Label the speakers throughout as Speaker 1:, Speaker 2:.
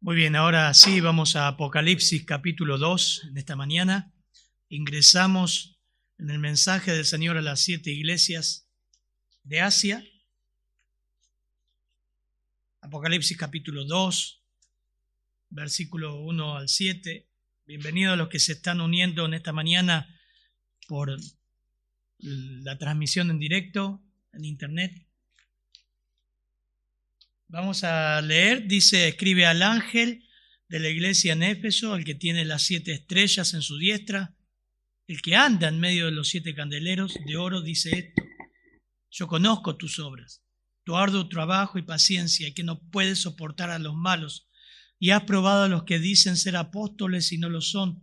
Speaker 1: Muy bien, ahora sí vamos a Apocalipsis capítulo 2 en esta mañana. Ingresamos en el mensaje del Señor a las 7 iglesias de Asia. Apocalipsis capítulo 2, versículo 1 al 7. Bienvenidos a los que se están uniendo en esta mañana por la transmisión en directo, en internet. Vamos a leer, escribe al ángel de la iglesia en Éfeso, el que tiene las 7 estrellas en su diestra, el que anda en medio de los 7 candeleros de oro, dice esto: yo conozco tus obras, tu arduo trabajo y paciencia, y que no puedes soportar a los malos, y has probado a los que dicen ser apóstoles y no lo son,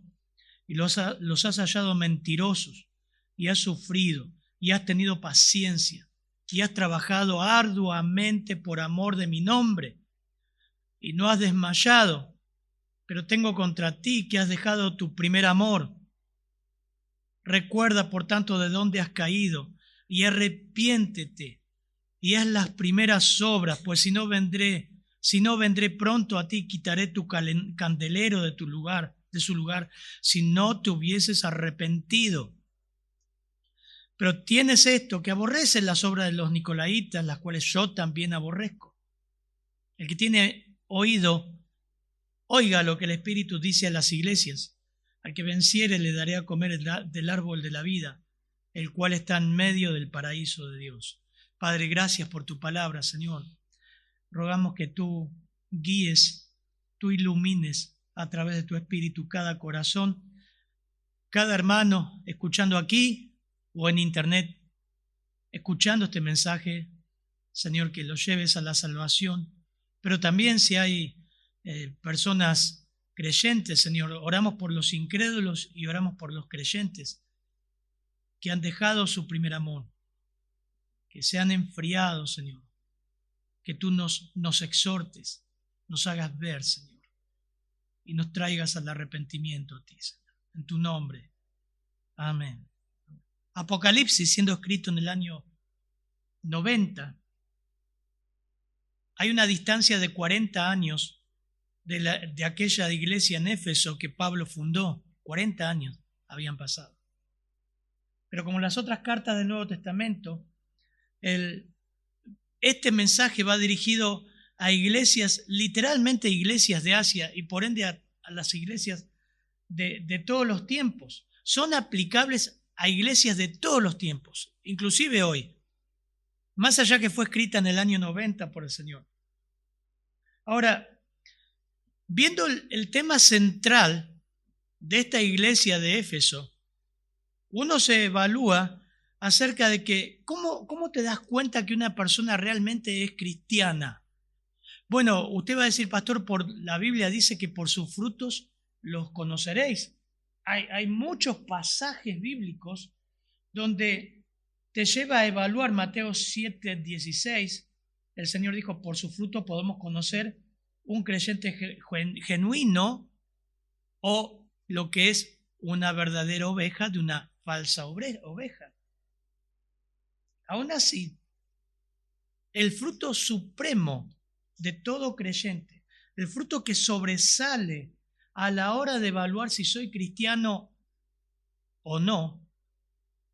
Speaker 1: y los has hallado mentirosos, y has sufrido, y has tenido paciencia, y has trabajado arduamente por amor de mi nombre, y no has desmayado, pero tengo contra ti que has dejado tu primer amor. Recuerda, por tanto, de dónde has caído, y arrepiéntete, y haz las primeras obras, pues si no vendré pronto a ti, quitaré tu candelero de su lugar, si no te hubieses arrepentido. Pero tienes esto, que aborreces las obras de los nicolaitas, las cuales yo también aborrezco. El que tiene oído, oiga lo que el Espíritu dice a las iglesias. Al que venciere le daré a comer del árbol de la vida, el cual está en medio del paraíso de Dios. Padre, gracias por tu palabra, Señor. Rogamos que tú guíes, tú ilumines a través de tu Espíritu cada corazón, cada hermano escuchando aquí o en internet, escuchando este mensaje, Señor, que lo lleves a la salvación. Pero también si hay personas creyentes, Señor, oramos por los incrédulos y oramos por los creyentes que han dejado su primer amor, que se han enfriado, Señor, que tú nos exhortes, nos hagas ver, Señor, y nos traigas al arrepentimiento a ti, Señor. En tu nombre. Amén. Apocalipsis, siendo escrito en el año 90, hay una distancia de 40 años de aquella iglesia en Éfeso que Pablo fundó. 40 años habían pasado. Pero como las otras cartas del Nuevo Testamento, este mensaje va dirigido a iglesias, literalmente iglesias de Asia, y por ende a las iglesias de todos los tiempos. Son aplicables a iglesias de todos los tiempos, inclusive hoy, más allá que fue escrita en el año 90 por el Señor. Ahora, viendo el tema central de esta iglesia de Éfeso, uno se evalúa acerca de que, ¿cómo te das cuenta que una persona realmente es cristiana? Bueno, usted va a decir, pastor, la Biblia dice que por sus frutos los conoceréis. Hay muchos pasajes bíblicos donde te lleva a evaluar. Mateo 7:16, el Señor dijo, por su fruto podemos conocer un creyente genuino o lo que es una verdadera oveja de una falsa oveja. Aún así, el fruto supremo de todo creyente, el fruto que sobresale a la hora de evaluar si soy cristiano o no,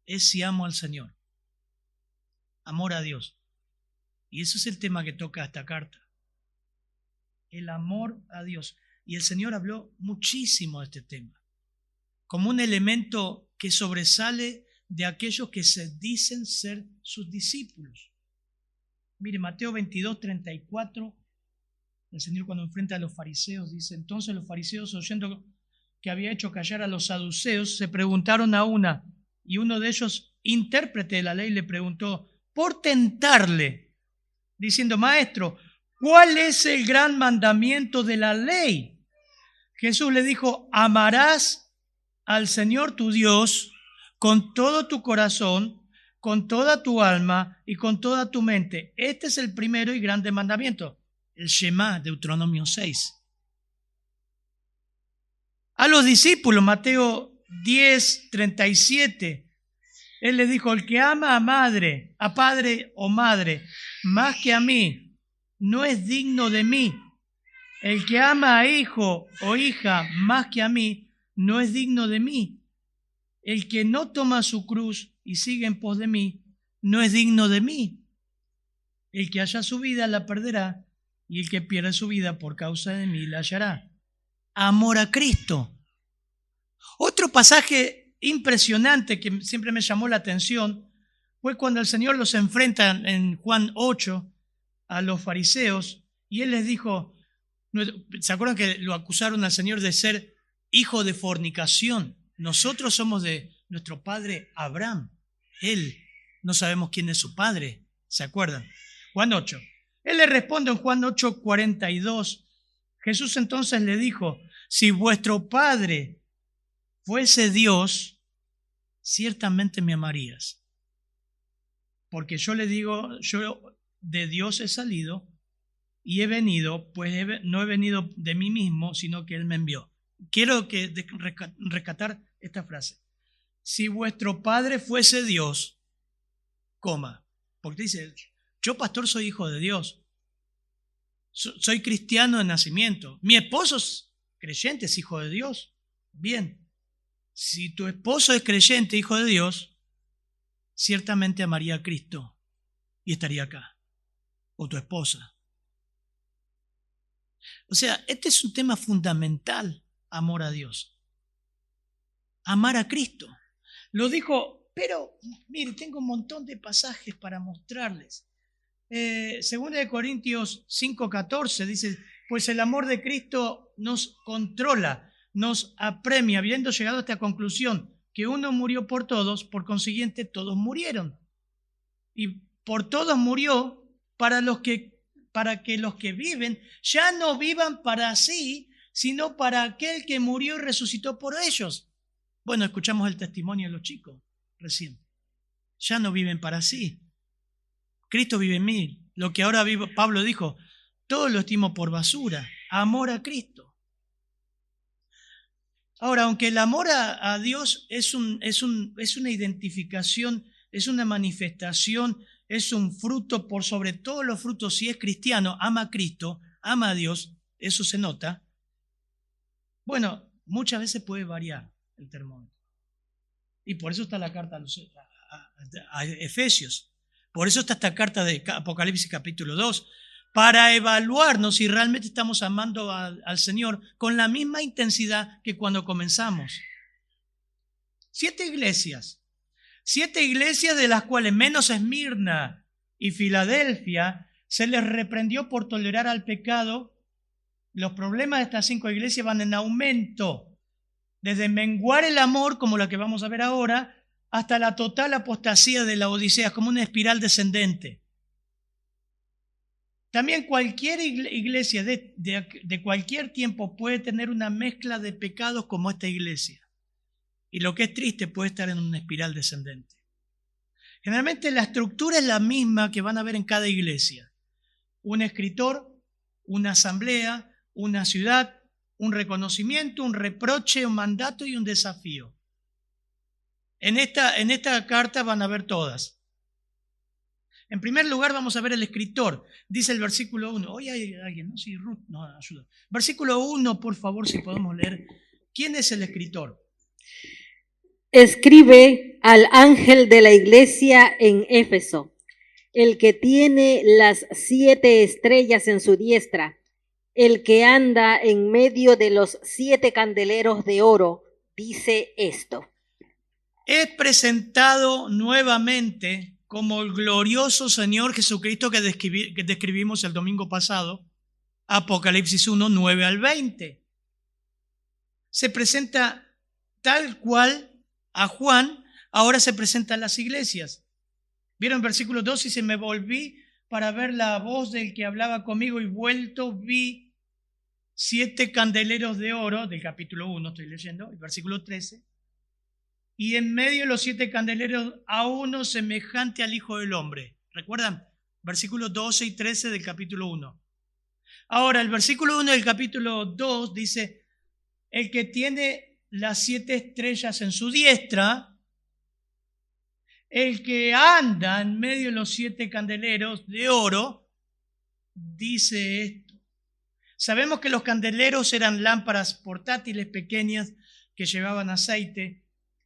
Speaker 1: es si amo al Señor. Amor a Dios. Y ese es el tema que toca esta carta. El amor a Dios. Y el Señor habló muchísimo de este tema, como un elemento que sobresale de aquellos que se dicen ser sus discípulos. Mire, Mateo 22:34, el Señor cuando enfrenta a los fariseos dice: entonces los fariseos, oyendo que había hecho callar a los saduceos, se preguntaron a una, y uno de ellos, intérprete de la ley, le preguntó por tentarle, diciendo: maestro, ¿cuál es el gran mandamiento de la ley? Jesús le dijo: amarás al Señor tu Dios con todo tu corazón, con toda tu alma y con toda tu mente. Este es el primero y grande mandamiento. El Shema, Deuteronomio 6. A los discípulos, Mateo 10:37, Él les dijo: el que ama a padre o madre, más que a mí, no es digno de mí. El que ama a hijo o hija más que a mí, no es digno de mí. El que no toma su cruz y sigue en pos de mí, no es digno de mí. El que haya su vida la perderá, y el que pierda su vida por causa de mí la hallará. Amor a Cristo. Otro pasaje impresionante que siempre me llamó la atención fue cuando el Señor los enfrenta en Juan 8 a los fariseos y Él les dijo, ¿se acuerdan que lo acusaron al Señor de ser hijo de fornicación? Nosotros somos de nuestro padre Abraham. Él, no sabemos quién es su padre. ¿Se acuerdan? Juan 8. Él le responde en Juan 8:42. Jesús entonces le dijo, si vuestro padre fuese Dios, ciertamente me amarías. Porque yo le digo, yo de Dios he salido y he venido, pues no he venido de mí mismo, sino que Él me envió. Quiero rescatar esta frase. Si vuestro padre fuese Dios, porque dice, yo pastor soy hijo de Dios, soy cristiano de nacimiento, mi esposo es creyente, es hijo de Dios. Bien, si tu esposo es creyente, hijo de Dios, ciertamente amaría a Cristo y estaría acá, o tu esposa. O sea, este es un tema fundamental, amor a Dios. Amar a Cristo. Lo dijo, pero mire, tengo un montón de pasajes para mostrarles. Segunda de Corintios 5:14 dice, pues el amor de Cristo nos controla, nos apremia, habiendo llegado a esta conclusión, que uno murió por todos, por consiguiente todos murieron. Y por todos murió para que los que viven ya no vivan para sí, sino para aquel que murió y resucitó por ellos. Bueno, escuchamos el testimonio de los chicos recién. Ya no viven para sí. Cristo vive en mí. Lo que ahora vivo, Pablo dijo, todo lo estimo por basura. Amor a Cristo. Ahora, aunque el amor a Dios es una identificación, es una manifestación, es un fruto por sobre todos los frutos, si es cristiano, ama a Cristo, ama a Dios, eso se nota. Bueno, muchas veces puede variar el termómetro. Y por eso está la carta a Efesios. Por eso está esta carta de Apocalipsis capítulo 2, para evaluarnos si realmente estamos amando al Señor con la misma intensidad que cuando comenzamos. 7 iglesias de las cuales menos Esmirna y Filadelfia se les reprendió por tolerar al pecado. Los problemas de estas 5 iglesias van en aumento, desde menguar el amor, como la que vamos a ver ahora, hasta la total apostasía de la Odisea, como una espiral descendente. También cualquier iglesia de cualquier tiempo puede tener una mezcla de pecados como esta iglesia. Y lo que es triste, puede estar en una espiral descendente. Generalmente la estructura es la misma que van a ver en cada iglesia. Un escritor, una asamblea, una ciudad, un reconocimiento, un reproche, un mandato y un desafío. En esta carta van a ver todas. En primer lugar vamos a ver el escritor. Dice el versículo 1. Hoy hay alguien, ¿no? Sí, Ruth nos ayuda. Versículo 1, por favor, si podemos leer. ¿Quién es el escritor?
Speaker 2: Escribe al ángel de la iglesia en Éfeso, el que tiene las 7 estrellas en su diestra, el que anda en medio de los 7 candeleros de oro, dice esto.
Speaker 1: Es presentado nuevamente como el glorioso Señor Jesucristo que describimos el domingo pasado, Apocalipsis 1, 9 al 20. Se presenta tal cual a Juan, ahora se presenta a las iglesias. ¿Vieron versículo 2? Y se me volví para ver la voz del que hablaba conmigo y vuelto vi 7 candeleros de oro, del capítulo 1 estoy leyendo, el versículo 13. Y en medio de los 7 candeleros a uno semejante al Hijo del Hombre. ¿Recuerdan? Versículos 12 y 13 del capítulo 1. Ahora, el versículo 1 del capítulo 2 dice, el que tiene las 7 estrellas en su diestra, el que anda en medio de los 7 candeleros de oro, dice esto. Sabemos que los candeleros eran lámparas portátiles pequeñas que llevaban aceite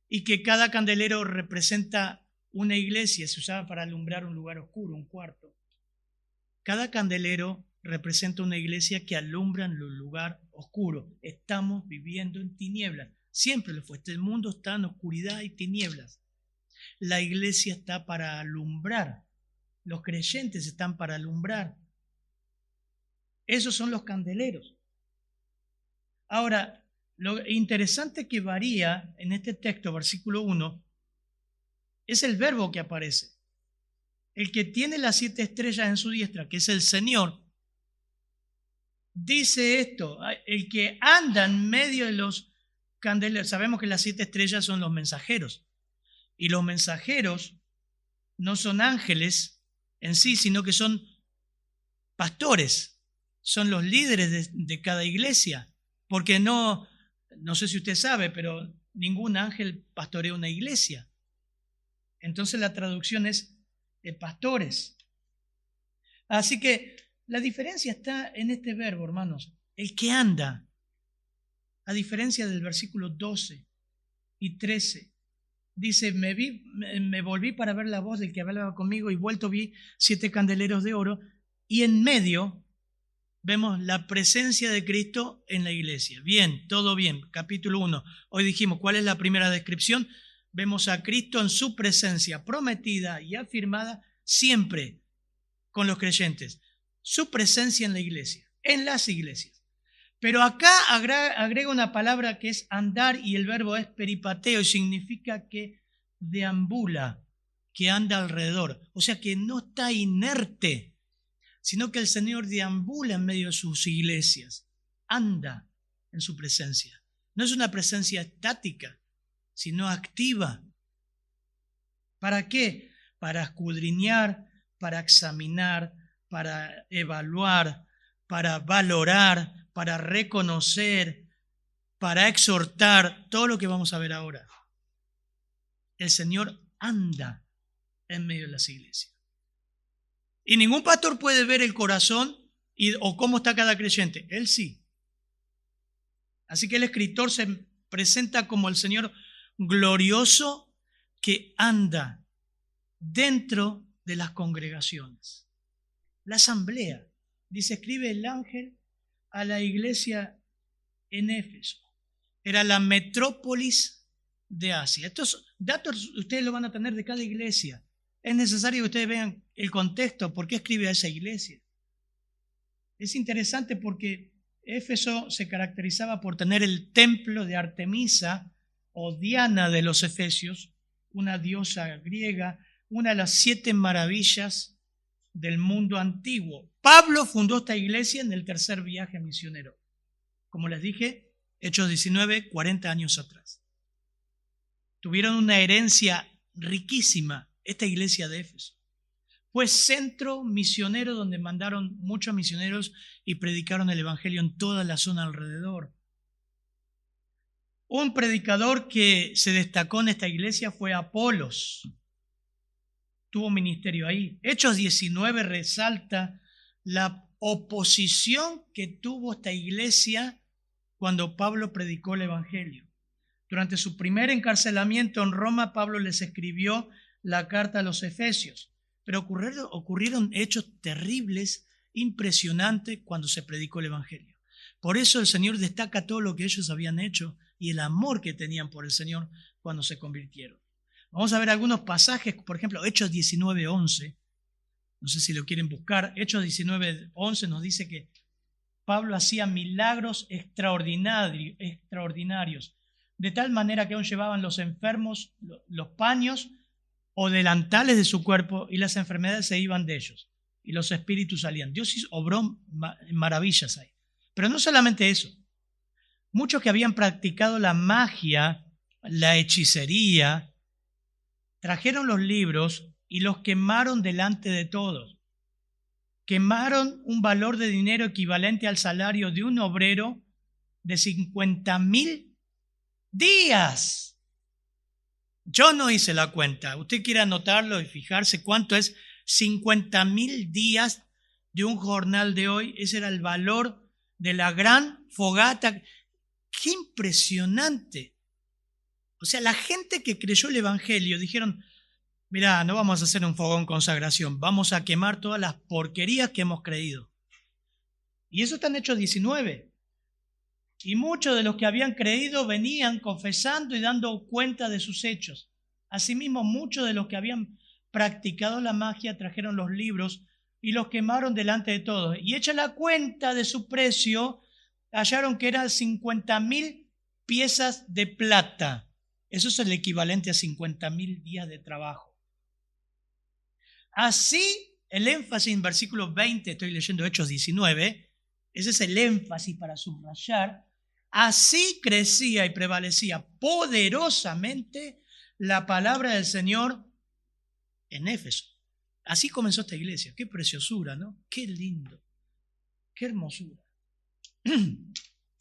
Speaker 1: y que cada candelero representa una iglesia, se usaba para alumbrar un lugar oscuro, un cuarto. Cada candelero representa una iglesia que alumbra en un lugar oscuro. Estamos viviendo en tinieblas. Siempre lo fue. Este mundo está en oscuridad y tinieblas. La iglesia está para alumbrar. Los creyentes están para alumbrar. Esos son los candeleros. Ahora, lo interesante que varía en este texto, versículo 1, es el verbo que aparece. El que tiene las 7 estrellas en su diestra, que es el Señor, dice esto: el que anda en medio de los candeleros. Sabemos que las 7 estrellas son los mensajeros. Y los mensajeros no son ángeles en sí, sino que son pastores. Son los líderes de cada iglesia. Porque no sé si usted sabe, pero ningún ángel pastorea una iglesia. Entonces la traducción es de pastores. Así que la diferencia está en este verbo, hermanos. El que anda. A diferencia del versículo 12 y 13. Dice, me volví para ver la voz del que hablaba conmigo y vuelto vi 7 candeleros de oro y en medio vemos la presencia de Cristo en la iglesia. Bien, todo bien. Capítulo 1. Hoy dijimos, ¿cuál es la primera descripción? Vemos a Cristo en su presencia prometida y afirmada siempre con los creyentes. Su presencia en la iglesia, en las iglesias. Pero acá agrega una palabra que es andar y el verbo es peripateo y significa que deambula, que anda alrededor. O sea que no está inerte, sino que el Señor deambula en medio de sus iglesias, anda en su presencia. No es una presencia estática, sino activa. ¿Para qué? Para escudriñar, para examinar, para evaluar, para valorar, para reconocer, para exhortar, todo lo que vamos a ver ahora. El Señor anda en medio de las iglesias. Y ningún pastor puede ver el corazón o cómo está cada creyente. Él sí. Así que el escritor se presenta como el Señor glorioso que anda dentro de las congregaciones. La asamblea. Dice, escribe el ángel a la iglesia en Éfeso. Era la metrópolis de Asia. Estos datos ustedes lo van a tener de cada iglesia. Es necesario que ustedes vean el contexto, por qué escribe a esa iglesia. Es interesante porque Éfeso se caracterizaba por tener el templo de Artemisa o Diana de los efesios, una diosa griega, una de las 7 maravillas del mundo antiguo. Pablo fundó esta iglesia en el 3er viaje misionero. Como les dije, Hechos 19, 40 años atrás. Tuvieron una herencia riquísima, esta iglesia de Éfeso. Fue centro misionero donde mandaron muchos misioneros y predicaron el evangelio en toda la zona alrededor. Un predicador que se destacó en esta iglesia fue Apolos. Tuvo ministerio ahí. Hechos 19 resalta la oposición que tuvo esta iglesia cuando Pablo predicó el evangelio. Durante su primer encarcelamiento en Roma, Pablo les escribió la carta a los efesios. Pero ocurrieron hechos terribles, impresionantes cuando se predicó el evangelio. Por eso el Señor destaca todo lo que ellos habían hecho y el amor que tenían por el Señor cuando se convirtieron. Vamos a ver algunos pasajes, por ejemplo, Hechos 19:11. No sé si lo quieren buscar. Hechos 19:11 nos dice que Pablo hacía milagros extraordinarios, de tal manera que aún llevaban los enfermos los paños o delantales de su cuerpo y las enfermedades se iban de ellos y los espíritus salían. Dios obró maravillas ahí. Pero no solamente eso. Muchos que habían practicado la magia, la hechicería, trajeron los libros y los quemaron delante de todos. Quemaron un valor de dinero equivalente al salario de un obrero de 50,000 días. Yo no hice la cuenta. Usted quiere anotarlo y fijarse cuánto es 50,000 días de un jornal de hoy. Ese era el valor de la gran fogata. ¡Qué impresionante! O sea, la gente que creyó el Evangelio dijeron, mirá, no vamos a hacer un fogón consagración, vamos a quemar todas las porquerías que hemos creído. Y eso está en Hechos 19. Y muchos de los que habían creído venían confesando y dando cuenta de sus hechos. Asimismo, muchos de los que habían practicado la magia trajeron los libros y los quemaron delante de todos. Y hecha la cuenta de su precio, hallaron que eran 50.000 piezas de plata. Eso es el equivalente a 50.000 días de trabajo. Así, el énfasis en versículo 20, estoy leyendo Hechos 19, ese es el énfasis para subrayar. Así crecía y prevalecía poderosamente la palabra del Señor en Éfeso. Así comenzó esta iglesia. Qué preciosura, ¿no? Qué lindo. Qué hermosura.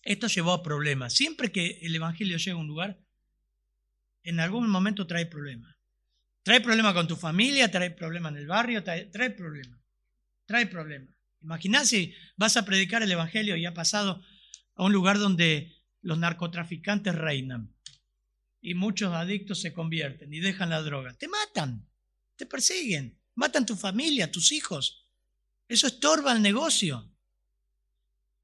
Speaker 1: Esto llevó a problemas. Siempre que el Evangelio llega a un lugar, en algún momento trae problemas. Trae problemas con tu familia, trae problemas en el barrio, trae problemas. Trae problemas. Imaginá si vas a predicar el Evangelio y ha pasado a un lugar donde los narcotraficantes reinan y muchos adictos se convierten y dejan la droga. Te matan, te persiguen, matan tu familia, tus hijos. Eso estorba el negocio.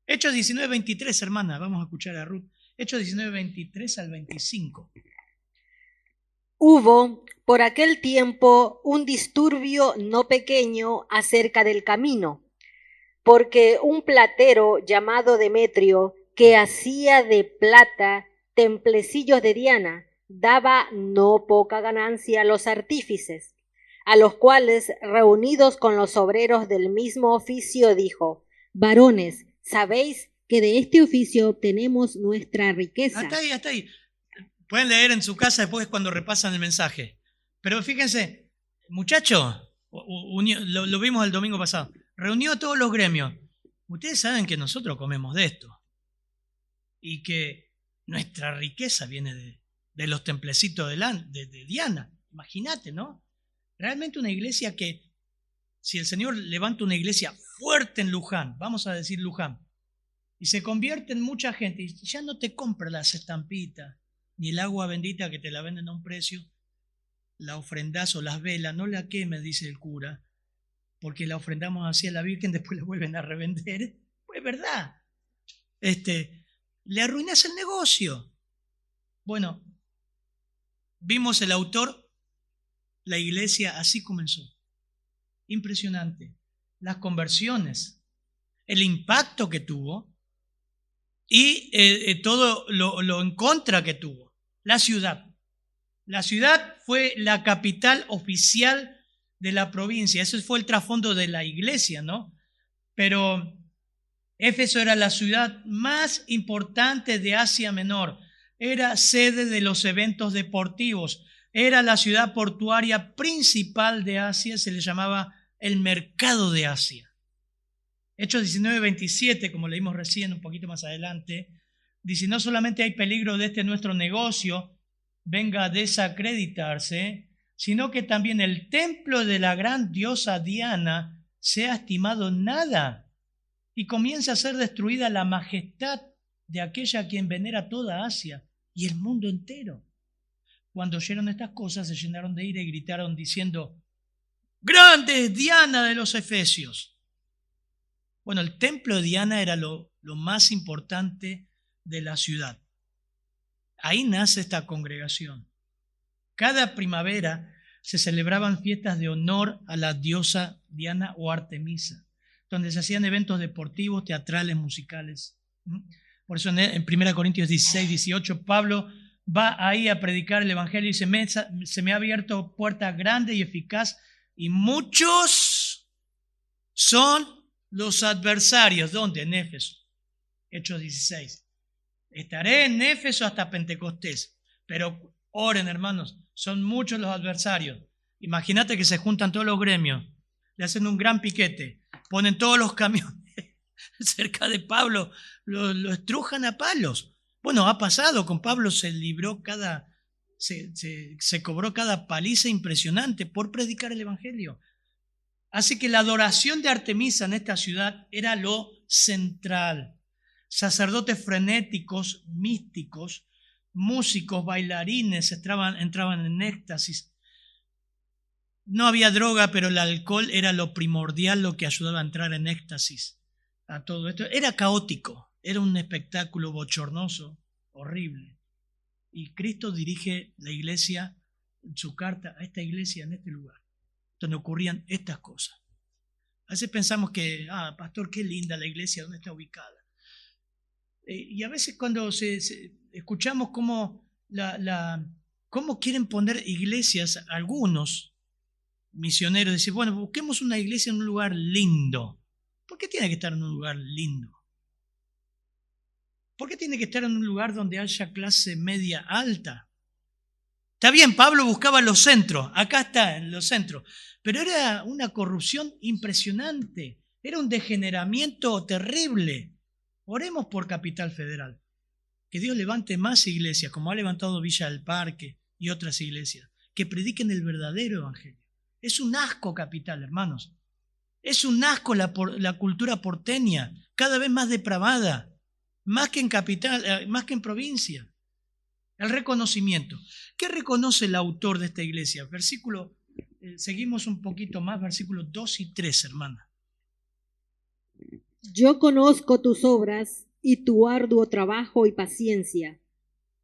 Speaker 1: Hechos 19:23, hermana, vamos a escuchar a Ruth. Hechos 19:23 al 25.
Speaker 2: Hubo por aquel tiempo un disturbio no pequeño acerca del camino, porque un platero llamado Demetrio, que hacía de plata templecillos de Diana, daba no poca ganancia a los artífices, a los cuales, reunidos con los obreros del mismo oficio, dijo: varones, sabéis que de este oficio obtenemos nuestra riqueza.
Speaker 1: Hasta ahí. Pueden leer en su casa después cuando repasan el mensaje. Pero fíjense, muchachos, lo vimos el domingo pasado, reunió a todos los gremios. Ustedes saben que nosotros comemos de esto y que nuestra riqueza viene de los templecitos de Diana. Imagínate, ¿no? Realmente una iglesia que, si el Señor levanta una iglesia fuerte en Luján, vamos a decir Luján, y se convierte en mucha gente, y ya no te compra las estampitas, ni el agua bendita que te la venden a un precio, la ofrendás o las velas, no la quemes, dice el cura, porque la ofrendamos así a la Virgen, después la vuelven a revender. Pues es verdad. Le arruinás el negocio. Bueno, vimos el autor, la iglesia así comenzó. Impresionante. Las conversiones, el impacto que tuvo y todo lo en contra que tuvo. La ciudad. La ciudad fue la capital oficial de la provincia. Ese fue el trasfondo de la iglesia, ¿no? Pero Éfeso era la ciudad más importante de Asia Menor. Era sede de los eventos deportivos. Era la ciudad portuaria principal de Asia. Se le llamaba el mercado de Asia. Hechos 19:27, como leímos recién un poquito más adelante, dice: no solamente hay peligro de este nuestro negocio venga a desacreditarse, sino que también el templo de la gran diosa Diana sea estimado nada y comienza a ser destruida la majestad de aquella a quien venera toda Asia y el mundo entero. Cuando oyeron estas cosas se llenaron de ira y gritaron diciendo: ¡grande es Diana de los Efesios! Bueno, el templo de Diana era lo más importante de la ciudad. Ahí nace esta congregación. Cada primavera se celebraban fiestas de honor a la diosa Diana o Artemisa, donde se hacían eventos deportivos, teatrales, musicales. Por eso en 1 Corintios 16-18, Pablo va ahí a predicar el Evangelio y se me ha abierto puerta grande y eficaz, y muchos son los adversarios. ¿Dónde? En Éfeso. Hechos 16. Estaré en Éfeso hasta Pentecostés. Pero oren, hermanos, son muchos los adversarios. Imagínate que se juntan todos los gremios, le hacen un gran piquete, ponen todos los camiones cerca de Pablo, lo estrujan a palos. Bueno, ha pasado, con Pablo se cobró cada paliza impresionante por predicar el Evangelio. Así que la adoración de Artemisa en esta ciudad era lo central. sacerdotes frenéticos, místicos, músicos, bailarines, entraban en éxtasis. No había droga, pero el alcohol era lo primordial, lo que ayudaba a entrar en éxtasis a todo esto. Era caótico, era un espectáculo bochornoso, horrible. Y Cristo dirige la iglesia, su carta a esta iglesia en este lugar, donde ocurrían estas cosas. A veces pensamos que, pastor, qué linda la iglesia, ¿dónde está ubicada? Y a veces cuando escuchamos cómo quieren poner iglesias, algunos misioneros dicen, bueno, busquemos una iglesia en un lugar lindo. ¿Por qué tiene que estar en un lugar lindo? ¿Por qué tiene que estar en un lugar donde haya clase media alta? Está bien, Pablo buscaba los centros, acá está, en los centros, pero era una corrupción impresionante, era un degeneramiento terrible. Oremos por Capital Federal, que Dios levante más iglesias, como ha levantado Villa del Parque y otras iglesias, que prediquen el verdadero evangelio. Es un asco Capital, hermanos. Es un asco la cultura porteña, cada vez más depravada, más que en capital, más que en provincia. El reconocimiento. ¿Qué reconoce el autor de esta iglesia? Seguimos un poquito más, versículos 2 y 3, hermana.
Speaker 2: Yo conozco tus obras y tu arduo trabajo y paciencia,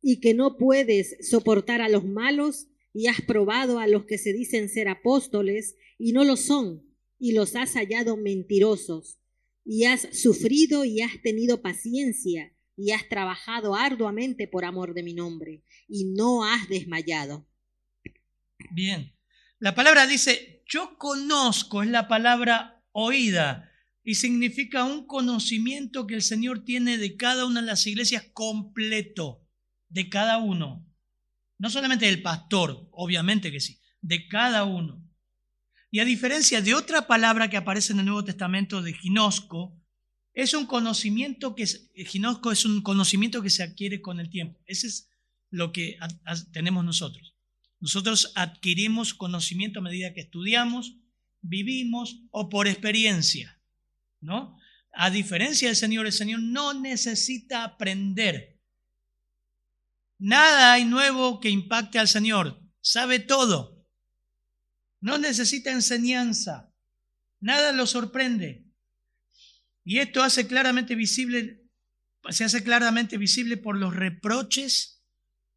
Speaker 2: y que no puedes soportar a los malos, y has probado a los que se dicen ser apóstoles y no lo son, y los has hallado mentirosos, y has sufrido y has tenido paciencia, y has trabajado arduamente por amor de mi nombre, y no has desmayado.
Speaker 1: Bien, la palabra dice, yo conozco, es la palabra oída, y significa un conocimiento que el Señor tiene de cada una de las iglesias completo, de cada uno. No solamente del pastor, obviamente que sí, de cada uno. Y a diferencia de otra palabra que aparece en el Nuevo Testamento de ginosco, es un conocimiento ginosco es un conocimiento que se adquiere con el tiempo. Ese es lo que tenemos nosotros. Nosotros adquirimos conocimiento a medida que estudiamos, vivimos o por experiencia, ¿no? A diferencia del Señor, el Señor no necesita aprender. Nada hay nuevo que impacte al Señor. Sabe todo. No necesita enseñanza. Nada lo sorprende. Y esto se hace claramente visible por los reproches,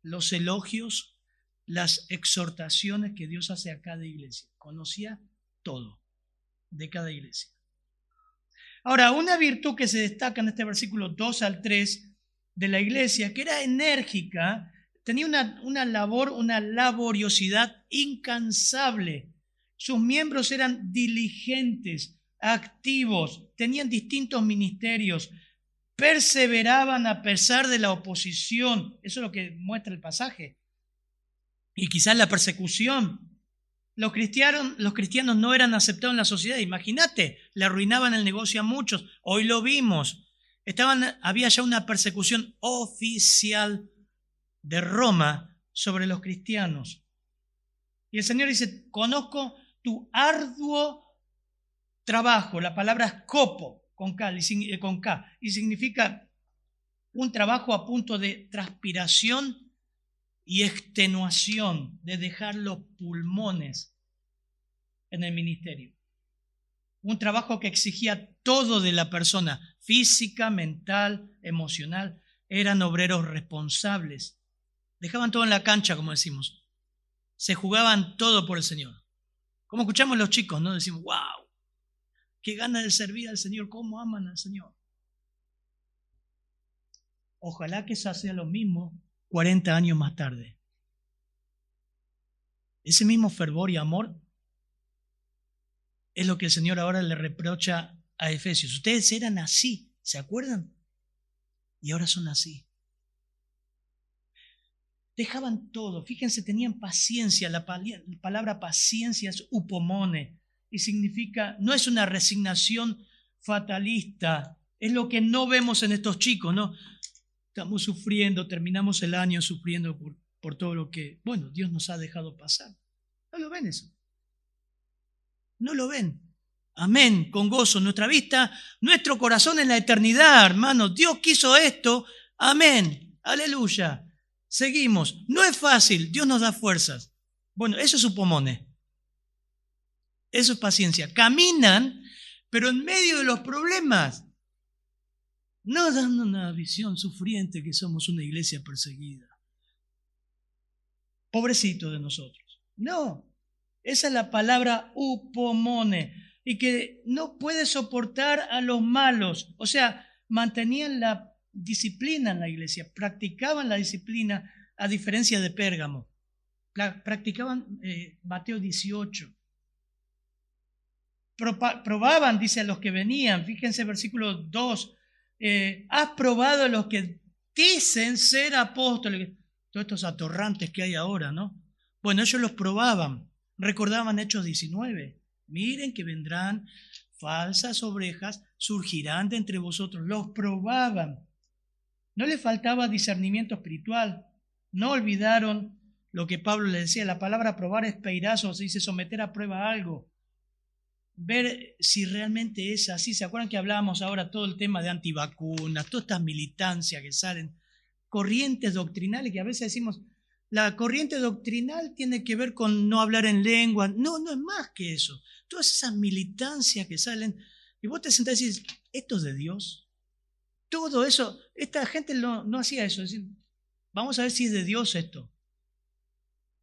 Speaker 1: los elogios, las exhortaciones que Dios hace a cada iglesia. Conocía todo de cada iglesia. Ahora, una virtud que se destaca en este versículo 2 al 3 de la iglesia, que era enérgica, tenía una laboriosidad incansable. Sus miembros eran diligentes, activos, tenían distintos ministerios, perseveraban a pesar de la oposición. Eso es lo que muestra el pasaje. Y quizás la persecución. Los cristianos no eran aceptados en la sociedad. Imagínate, le arruinaban el negocio a muchos. Hoy lo vimos. Había ya una persecución oficial de Roma sobre los cristianos. Y el Señor dice, conozco tu arduo trabajo. La palabra es copo, con K, y significa un trabajo a punto de transpiración y extenuación, de dejar los pulmones en el ministerio. Un trabajo que exigía todo de la persona, física, mental, emocional. Eran obreros responsables. Dejaban todo en la cancha, como decimos. Se jugaban todo por el Señor. Como escuchamos los chicos, ¿no? Decimos, wow, qué ganas de servir al Señor, cómo aman al Señor. Ojalá que eso sea lo mismo 40 años más tarde. Ese mismo fervor y amor es lo que el Señor ahora le reprocha a Efesios. Ustedes eran así, ¿se acuerdan? Y ahora son así. Dejaban todo, fíjense, tenían paciencia. La palabra paciencia es upomone y significa, no es una resignación fatalista, es lo que no vemos en estos chicos, ¿no? Estamos sufriendo, terminamos el año sufriendo por todo lo que, bueno, Dios nos ha dejado pasar. No lo ven eso. No lo ven. Amén, con gozo. Nuestra vista, nuestro corazón en la eternidad, hermanos. Dios quiso esto. Amén. Aleluya. Seguimos. No es fácil. Dios nos da fuerzas. Bueno, eso es upomone. Eso es paciencia. Caminan, pero en medio de los problemas. No dando una visión sufriente que somos una iglesia perseguida. Pobrecito de nosotros. No. Esa es la palabra upomone. Y que no puede soportar a los malos. O sea, mantenían la disciplina en la iglesia, practicaban la disciplina a diferencia de Pérgamo. Practicaban Mateo 18. Probaban, dice, a los que venían. Fíjense versículo 2. Has probado a los que dicen ser apóstoles. Todos estos atorrantes que hay ahora, ¿no? Bueno, ellos los probaban. Recordaban Hechos 19. Miren que vendrán falsas ovejas, surgirán de entre vosotros. Los probaban. No les faltaba discernimiento espiritual. No olvidaron lo que Pablo les decía. La palabra probar es peirazo, se dice someter a prueba algo. Ver si realmente es así. ¿Se acuerdan que hablábamos ahora todo el tema de antivacunas, todas estas militancias que salen, corrientes doctrinales que a veces decimos, la corriente doctrinal tiene que ver con no hablar en lengua? No, no es más que eso. Todas esas militancias que salen, y vos te sentás y dices, ¿esto es de Dios? Todo eso, esta gente no hacía eso. Es decir, vamos a ver si es de Dios esto.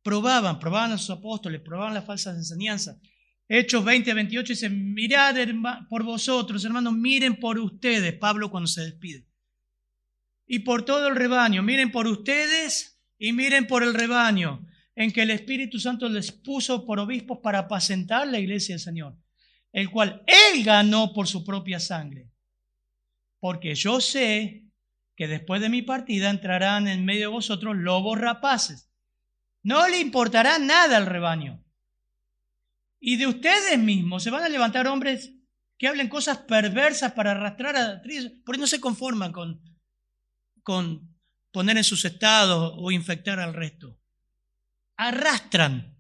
Speaker 1: Probaban a sus apóstoles, probaban las falsas enseñanzas. Hechos 20-28 dice, mirad por vosotros, hermanos, miren por ustedes, Pablo cuando se despide. Y por todo el rebaño, miren por ustedes y miren por el rebaño, en que el Espíritu Santo les puso por obispos para apacentar la iglesia del Señor, el cual Él ganó por su propia sangre. Porque yo sé que después de mi partida entrarán en medio de vosotros lobos rapaces. No le importará nada al rebaño. Y de ustedes mismos se van a levantar hombres que hablen cosas perversas para arrastrar a trillos, porque no se conforman con poner en sus estados o infectar al resto. Arrastran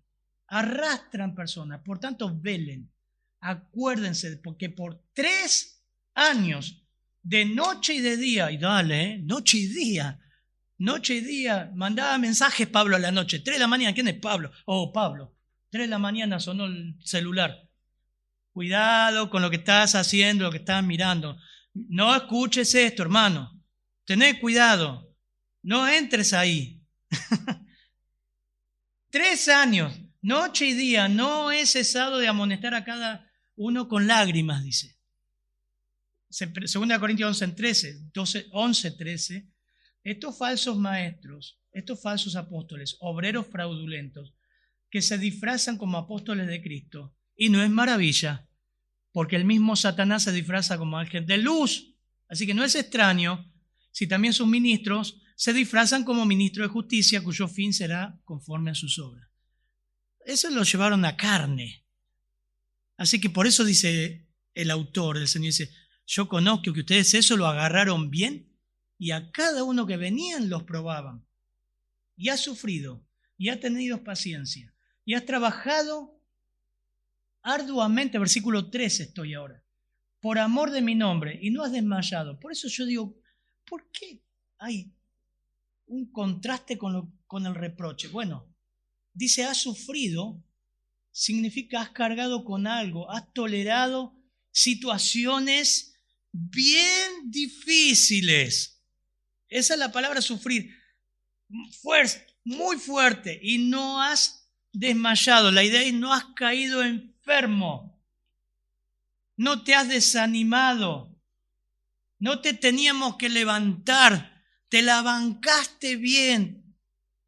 Speaker 1: personas. Por tanto, velen. Acuérdense, porque por 3 años, de noche y de día, y dale, noche y día, mandaba mensajes Pablo a la noche, 3 de la mañana, ¿quién es Pablo? Pablo, 3 de la mañana sonó el celular. Cuidado con lo que estás haciendo, lo que estás mirando. No escuches esto, hermano. Tené cuidado, no entres ahí. 3 años, noche y día, no he cesado de amonestar a cada uno con lágrimas, dice. 2 Corintios 11:13, estos falsos maestros, estos falsos apóstoles, obreros fraudulentos, que se disfrazan como apóstoles de Cristo. Y no es maravilla, porque el mismo Satanás se disfraza como ángel de luz. Así que no es extraño si también sus ministros se disfrazan como ministros de justicia, cuyo fin será conforme a sus obras. Eso lo llevaron a carne. Así que por eso dice el autor del Señor, dice, yo conozco que ustedes eso lo agarraron bien y a cada uno que venían los probaban. Y has sufrido, y has tenido paciencia, y has trabajado arduamente, versículo 13 estoy ahora, por amor de mi nombre, y no has desmayado. Por eso yo digo, ¿por qué hay un contraste con el reproche? Bueno, dice, has sufrido, significa has cargado con algo, has tolerado situaciones bien difíciles. Esa es la palabra sufrir. Muy fuerte, y no has desmayado. La idea es no has caído enfermo, no te has desanimado, no te teníamos que levantar, te la bancaste bien,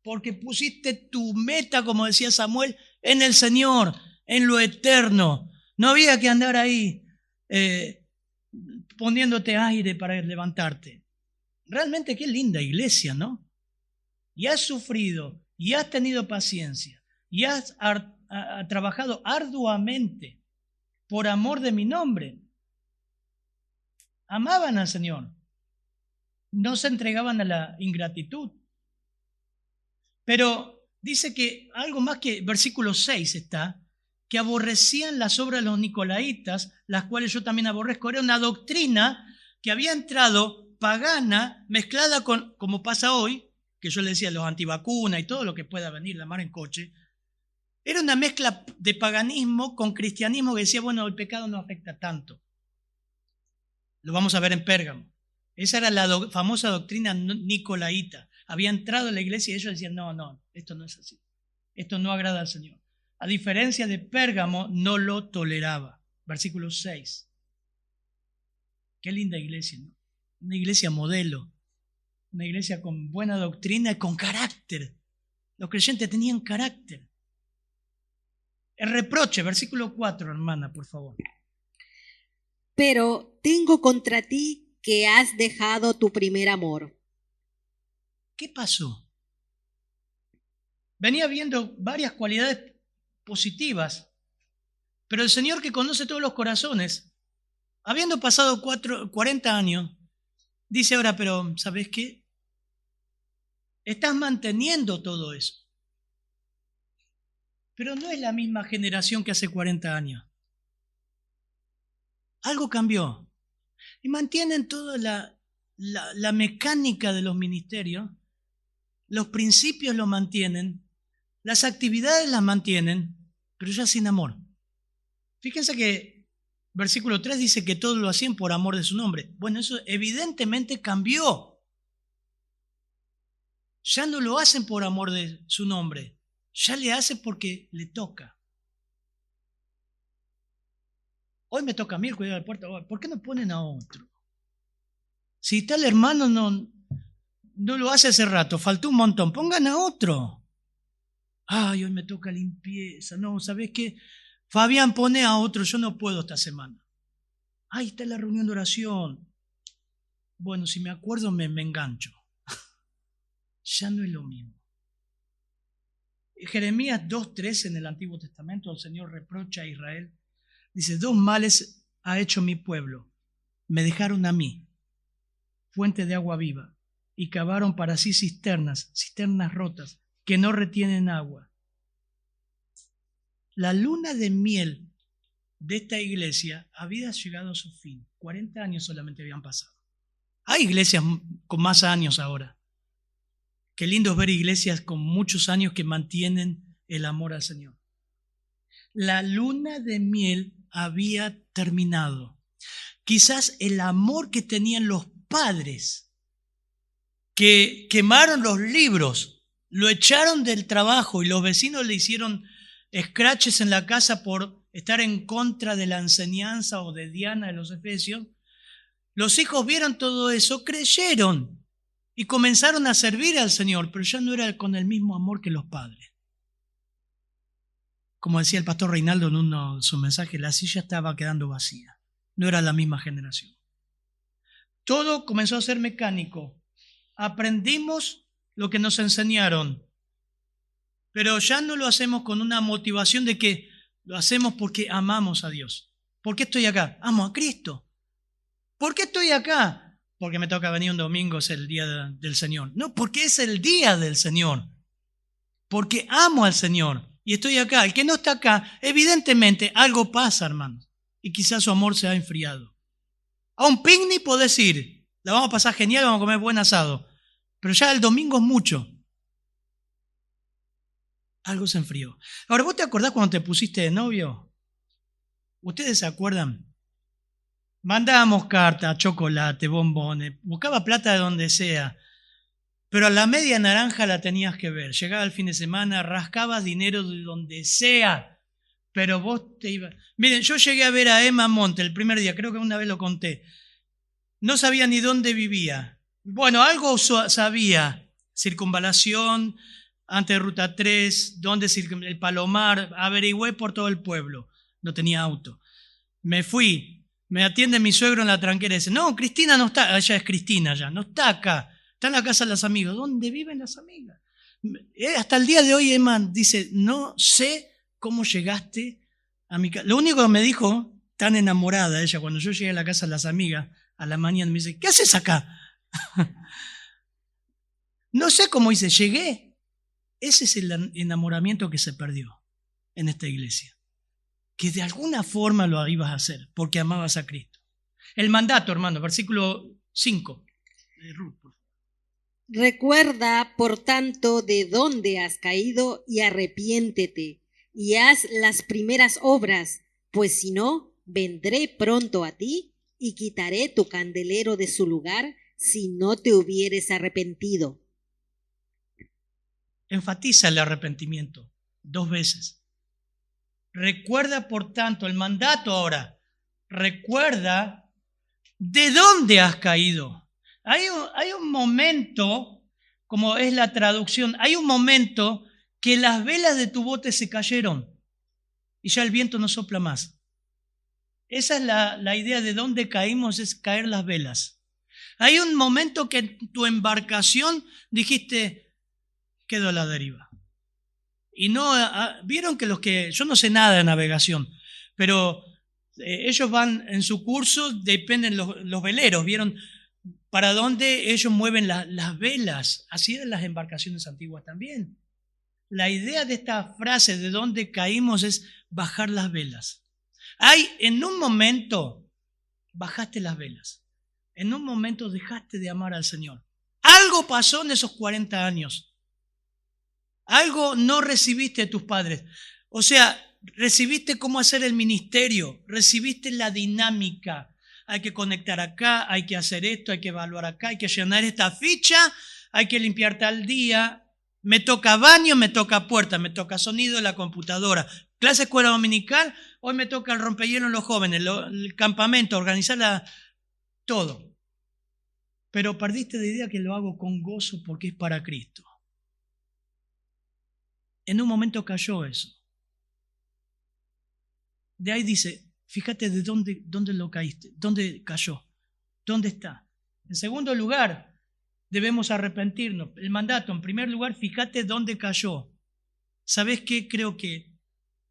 Speaker 1: porque pusiste tu meta, como decía Samuel, en el Señor, en lo eterno. No había que andar ahí poniéndote aire para levantarte. Realmente qué linda iglesia, ¿no? Y has sufrido, y has tenido paciencia, y has trabajado arduamente por amor de mi nombre. Amaban al Señor, no se entregaban a la ingratitud. Pero dice que algo más, que versículo 6 está, que aborrecían las obras de los nicolaitas, las cuales yo también aborrezco. Era una doctrina que había entrado pagana, mezclada con, como pasa hoy, que yo le decía los antivacunas y todo lo que pueda venir, la mar en coche. Era una mezcla de paganismo con cristianismo que decía, bueno, el pecado no afecta tanto. Lo vamos a ver en Pérgamo. Esa era la famosa doctrina nicolaíta. Había entrado en la iglesia y ellos decían, no, esto no es así. Esto no agrada al Señor. A diferencia de Pérgamo, no lo toleraba. Versículo 6. Qué linda iglesia, ¿no? Una iglesia modelo. Una iglesia con buena doctrina y con carácter. Los creyentes tenían carácter. El reproche, versículo 4, hermana, por favor.
Speaker 2: Pero tengo contra ti que has dejado tu primer amor.
Speaker 1: ¿Qué pasó? Venía viendo varias cualidades positivas, pero el Señor que conoce todos los corazones, habiendo pasado 40 años, dice ahora, pero ¿sabes qué? Estás manteniendo todo eso. Pero no es la misma generación que hace 40 años. Algo cambió. Y mantienen toda la mecánica de los ministerios, los principios lo mantienen, las actividades las mantienen, pero ya sin amor. Fíjense que versículo 3 dice que todos lo hacían por amor de su nombre. Bueno, eso evidentemente cambió. Ya no lo hacen por amor de su nombre, ya le hacen porque le toca. Hoy me toca a mí el cuidado de la puerta, ¿por qué no ponen a otro? Si tal hermano no lo hace hace rato, faltó un montón, pongan a otro. Ay, hoy me toca limpieza. No, ¿sabes qué? Fabián, pone a otro, yo no puedo esta semana. Ay, está la reunión de oración. Bueno, si me acuerdo me engancho. Ya no es lo mismo. Jeremías 2:3 en el Antiguo Testamento, el Señor reprocha a Israel. Dice, 2 males ha hecho mi pueblo. Me dejaron a mí, fuente de agua viva, y cavaron para sí cisternas rotas, que no retienen agua. La luna de miel de esta iglesia había llegado a su fin. 40 años solamente habían pasado. Hay iglesias con más años ahora. Qué lindo es ver iglesias con muchos años que mantienen el amor al Señor. La luna de miel había terminado. Quizás el amor que tenían los padres, que quemaron los libros, lo echaron del trabajo y los vecinos le hicieron escraches en la casa por estar en contra de la enseñanza o de Diana de los Efesios. Los hijos vieron todo eso, creyeron y comenzaron a servir al Señor, pero ya no era con el mismo amor que los padres. Como decía el pastor Reinaldo en uno de sus mensajes, la silla estaba quedando vacía. No era la misma generación. Todo comenzó a ser mecánico. Aprendimos lo que nos enseñaron, pero ya no lo hacemos con una motivación de que lo hacemos porque amamos a Dios. ¿Por qué estoy acá? Amo a Cristo. ¿Por qué estoy acá? Porque me toca venir un domingo, es el día del Señor. No, porque es el día del Señor. Porque amo al Señor y estoy acá. El que no está acá, evidentemente algo pasa, hermanos. Y quizás su amor se ha enfriado. A un picnic podés ir. La vamos a pasar genial, vamos a comer buen asado. Pero ya el domingo es mucho. Algo se enfrió. Ahora, ¿vos te acordás cuando te pusiste de novio? ¿Ustedes se acuerdan? Mandábamos cartas, chocolate, bombones, buscaba plata de donde sea. Pero a la media naranja la tenías que ver. Llegaba el fin de semana, rascabas dinero de donde sea. Pero vos te ibas. Miren, yo llegué a ver a Emma Monte el primer día, creo que una vez lo conté. No sabía ni dónde vivía. Bueno, algo sabía. Circunvalación, antes de Ruta 3, dónde el Palomar. Averigüé por todo el pueblo. No tenía auto. Me fui. Me atiende mi suegro en la tranquera y dice, no, Cristina no está. Ella es Cristina ya, no está acá. Está en la casa de las amigas. ¿Dónde viven las amigas? Hasta el día de hoy, Emma dice, no sé cómo llegaste a mi casa. Lo único que me dijo, tan enamorada ella, cuando yo llegué a la casa de las amigas, a la mañana me dice, ¿qué haces acá? No sé cómo hice, llegué. Ese es el enamoramiento que se perdió en esta iglesia. que de alguna forma lo ibas a hacer, porque amabas a Cristo. El mandato, hermano, versículo 5 de Ruth.
Speaker 2: Recuerda, por tanto, de dónde has caído y arrepiéntete y haz las primeras obras, pues si no, vendré pronto a ti y quitaré tu candelero de su lugar si no te hubieres arrepentido.
Speaker 1: Enfatiza el arrepentimiento 2 veces. Recuerda, por tanto, el mandato ahora. Recuerda de dónde has caído. Hay un momento, como es la traducción, hay un momento que las velas de tu bote se cayeron y ya el viento no sopla más. Esa es la idea de dónde caímos, es caer las velas. Hay un momento que en tu embarcación dijiste, quedó a la deriva. Y no, vieron que yo no sé nada de navegación, pero ellos van en su curso, dependen los veleros, vieron para dónde ellos mueven las velas. Así eran las embarcaciones antiguas también. La idea de esta frase de dónde caímos es bajar las velas. En un momento bajaste las velas, en un momento dejaste de amar al Señor. Algo pasó en esos 40 años. Algo no recibiste de tus padres. O sea, recibiste cómo hacer el ministerio, recibiste la dinámica. Hay que conectar acá, hay que hacer esto, hay que evaluar acá, hay que llenar esta ficha, hay que limpiar tal día. Me toca baño, me toca puerta, me toca sonido de la computadora. Clase escuela dominical, hoy me toca el rompehielo en los jóvenes, el campamento, organizar todo. Pero perdiste de idea que lo hago con gozo porque es para Cristo. En un momento cayó eso. De ahí dice, fíjate de dónde lo caíste, dónde cayó, dónde está. En segundo lugar, debemos arrepentirnos. El mandato, en primer lugar, fíjate dónde cayó. ¿Sabes qué? Creo que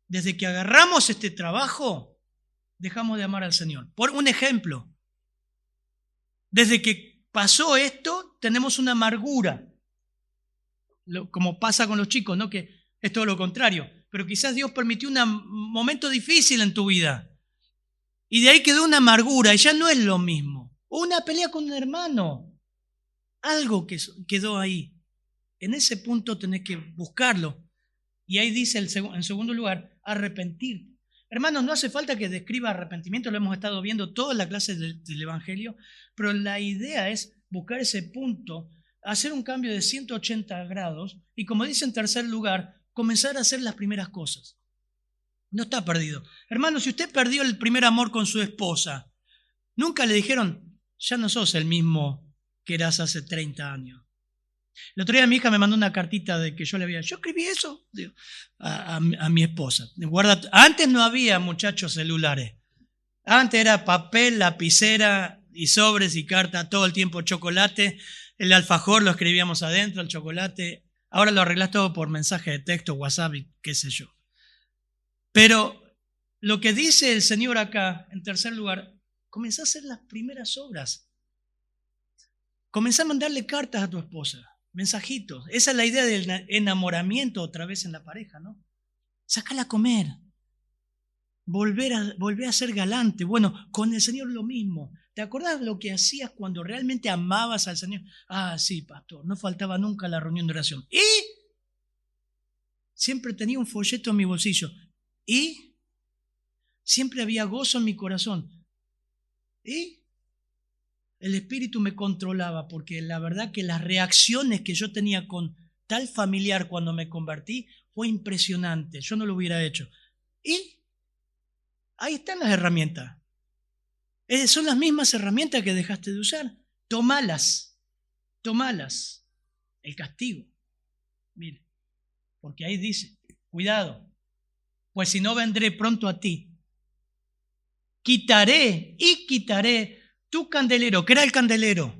Speaker 1: desde que agarramos este trabajo, dejamos de amar al Señor. Por un ejemplo, desde que pasó esto, tenemos una amargura. Como pasa con los chicos, ¿no? Que es todo lo contrario. Pero quizás Dios permitió un momento difícil en tu vida. Y de ahí quedó una amargura y ya no es lo mismo. O una pelea con un hermano. Algo que quedó ahí. En ese punto tenés que buscarlo. Y ahí dice en segundo lugar, arrepentir. Hermanos, no hace falta que describa arrepentimiento, lo hemos estado viendo toda la clase del Evangelio, pero la idea es buscar ese punto, hacer un cambio de 180 grados y, como dice en tercer lugar, comenzar a hacer las primeras cosas. No está perdido. Hermano, si usted perdió el primer amor con su esposa, nunca le dijeron, ya no sos el mismo que eras hace 30 años. El otro día mi hija me mandó una cartita de que yo escribí eso a mi esposa. Antes no había, muchachos, celulares. Antes era papel, lapicera y sobres y carta, todo el tiempo chocolate. El alfajor lo escribíamos adentro, el chocolate. Ahora lo arreglás todo por mensaje de texto, WhatsApp y qué sé yo. Pero lo que dice el Señor acá, en tercer lugar, comenzá a hacer las primeras obras. Comenzá a mandarle cartas a tu esposa, mensajitos. Esa es la idea del enamoramiento otra vez en la pareja, ¿no? Sácala a comer. Volver a ser galante. Bueno, con el Señor lo mismo. ¿Te acordás lo que hacías cuando realmente amabas al Señor? Ah, sí, pastor, no faltaba nunca la reunión de oración. Y siempre tenía un folleto en mi bolsillo. Y siempre había gozo en mi corazón. Y el Espíritu me controlaba, porque la verdad que las reacciones que yo tenía con tal familiar cuando me convertí fue impresionante. Yo no lo hubiera hecho. Y ahí están las herramientas. Son las mismas herramientas que dejaste de usar. Tómalas. El castigo. Mire, porque ahí dice, cuidado, pues si no vendré pronto a ti. Quitaré tu candelero. ¿Qué era el candelero?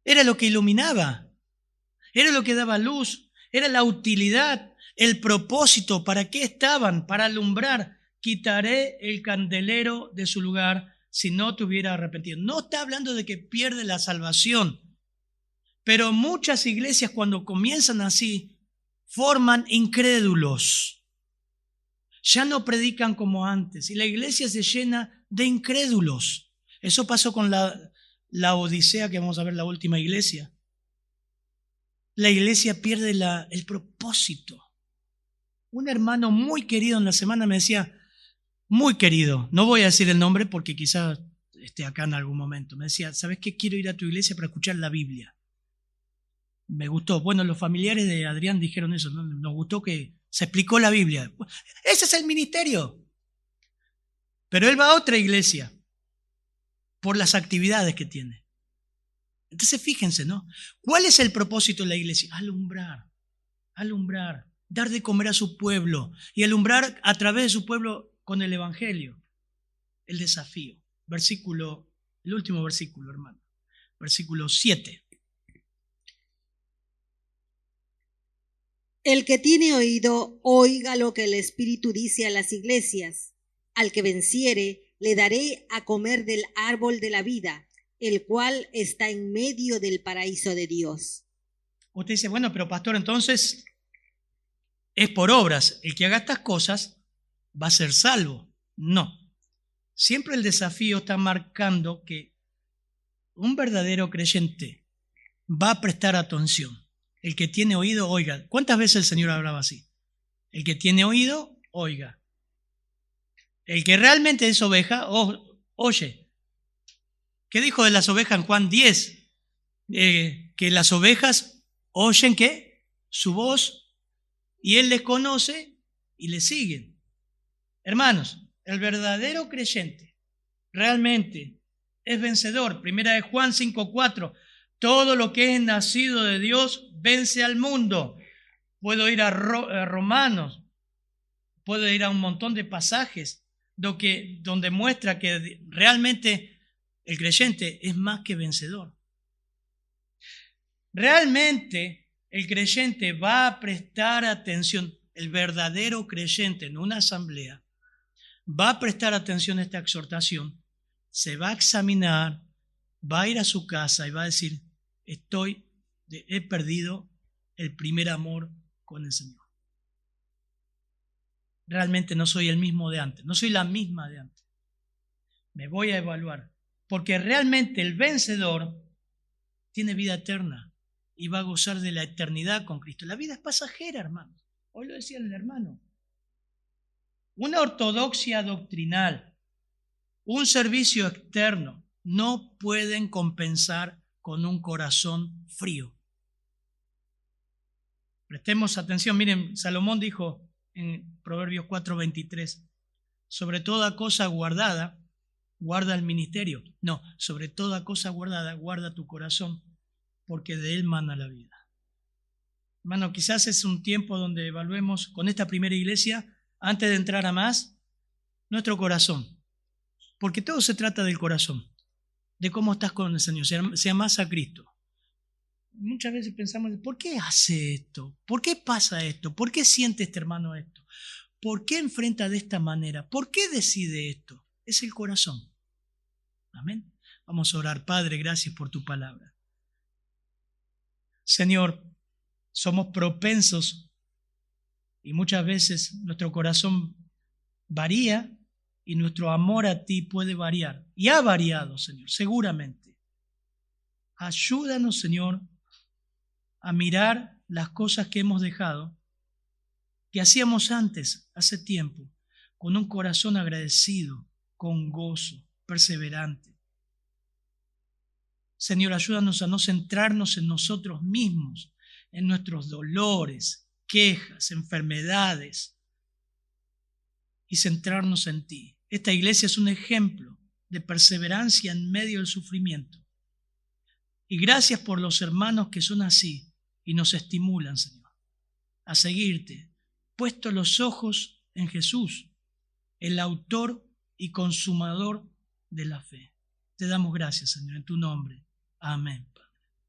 Speaker 1: Era lo que iluminaba, era lo que daba luz, era la utilidad, el propósito. ¿Para qué estaban? Para alumbrar. Quitaré el candelero de su lugar si no te hubiera arrepentido. No está hablando de que pierde la salvación, pero muchas iglesias cuando comienzan así forman incrédulos. Ya no predican como antes y la iglesia se llena de incrédulos. Eso pasó con la Odisea, que vamos a ver, la última iglesia. La iglesia pierde el propósito. Un hermano muy querido en la semana me decía, muy querido, no voy a decir el nombre porque quizás esté acá en algún momento, me decía, ¿sabes qué? Quiero ir a tu iglesia para escuchar la Biblia. Me gustó. Bueno, los familiares de Adrián dijeron eso, ¿no? Nos gustó que se explicó la Biblia. Ese es el ministerio. Pero él va a otra iglesia por las actividades que tiene. Entonces fíjense, ¿no? ¿Cuál es el propósito de la iglesia? Alumbrar, dar de comer a su pueblo y alumbrar a través de su pueblo con el evangelio. El desafío. El último versículo, hermano. Versículo 7.
Speaker 2: El que tiene oído, oiga lo que el Espíritu dice a las iglesias. Al que venciere, le daré a comer del árbol de la vida, el cual está en medio del paraíso de Dios.
Speaker 1: Usted dice, bueno, pero pastor, entonces es por obras. El que haga estas cosas va a ser salvo. No. Siempre el desafío está marcando que un verdadero creyente va a prestar atención. El que tiene oído, oiga. ¿Cuántas veces el Señor hablaba así? El que tiene oído, oiga. El que realmente es oveja, oye. ¿Qué dijo de las ovejas en Juan 10? Que las ovejas oyen, ¿qué? Su voz, y Él les conoce y les siguen. Hermanos, el verdadero creyente realmente es vencedor. Primera de Juan 5:4. Todo lo que es nacido de Dios vence al mundo. Puedo ir a Romanos, puedo ir a un montón de pasajes donde muestra que realmente el creyente es más que vencedor. Realmente el creyente va a prestar atención, el verdadero creyente en una asamblea va a prestar atención a esta exhortación, se va a examinar, va a ir a su casa y va a decir, he perdido el primer amor con el Señor. Realmente no soy el mismo de antes, no soy la misma de antes. Me voy a evaluar, porque realmente el vencedor tiene vida eterna y va a gozar de la eternidad con Cristo. La vida es pasajera, hermano. Hoy lo decía el hermano. Una ortodoxia doctrinal, un servicio externo, no pueden compensar con un corazón frío. Prestemos atención, miren, Salomón dijo en Proverbios 4:23, sobre toda cosa guardada, guarda el ministerio. No, sobre toda cosa guardada, guarda tu corazón, porque de él mana la vida. Hermano, quizás es un tiempo donde evaluemos con esta primera iglesia, antes de entrar a más, nuestro corazón. Porque todo se trata del corazón, de cómo estás con el Señor, si amas a Cristo. Muchas veces pensamos, ¿por qué hace esto? ¿Por qué pasa esto? ¿Por qué siente este hermano esto? ¿Por qué enfrenta de esta manera? ¿Por qué decide esto? Es el corazón. Amén. Vamos a orar. Padre, gracias por tu palabra. Señor, somos propensos y muchas veces nuestro corazón varía y nuestro amor a ti puede variar. Y ha variado, Señor, seguramente. Ayúdanos, Señor, a mirar las cosas que hemos dejado, que hacíamos antes, hace tiempo, con un corazón agradecido, con gozo, perseverante. Señor, ayúdanos a no centrarnos en nosotros mismos, en nuestros dolores, quejas, enfermedades, y centrarnos en ti. Esta iglesia es un ejemplo de perseverancia en medio del sufrimiento. Y gracias por los hermanos que son así y nos estimulan, Señor, a seguirte, puesto los ojos en Jesús, el autor y consumador de la fe. Te damos gracias, Señor, en tu nombre. Amén.